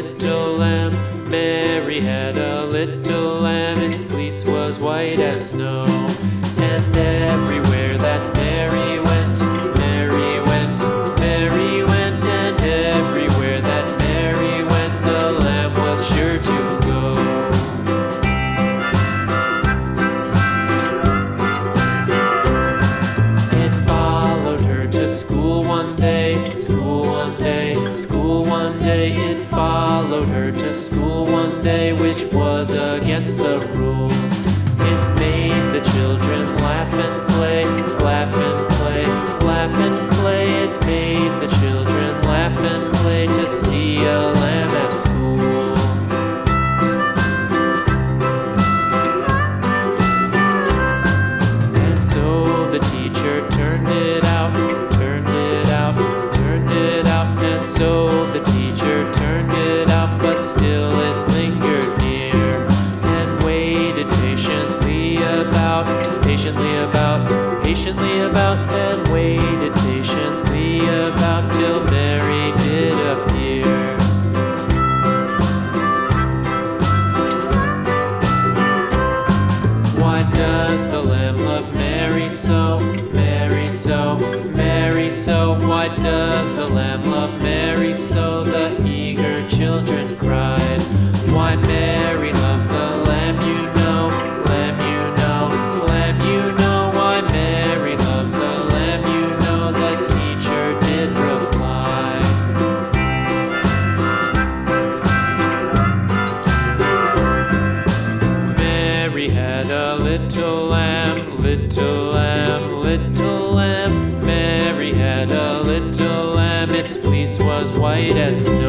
little lamb. Mary had a little lamb, its fleece was white as snow. And everywhere that Mary went, Mary went, Mary went, and everywhere that Mary went, the lamb was sure to go. It followed her to school one day, school one day, school one day. It followed her to school one day, which was against the rules. It made the children laugh and play, laugh and play, laugh and play. It made the children laugh and play to see a lamb at school. And so the teacher turned it out, turned it out, turned it out. And so the teacher turned it out, but still it lingered near and waited patiently about, patiently about, and waited patiently about till Mary did appear. Why does the lamb love Mary so, Mary so, Mary so? Why does the lamb love Mary so? The eager children cried. Why Mary loves the lamb, you know, lamb, you know, lamb, you know. Why Mary loves the lamb, you know, the teacher did reply. Mary had a little lamb, little lamb, little lamb. Mary had a little lamb, its fleece was white as snow.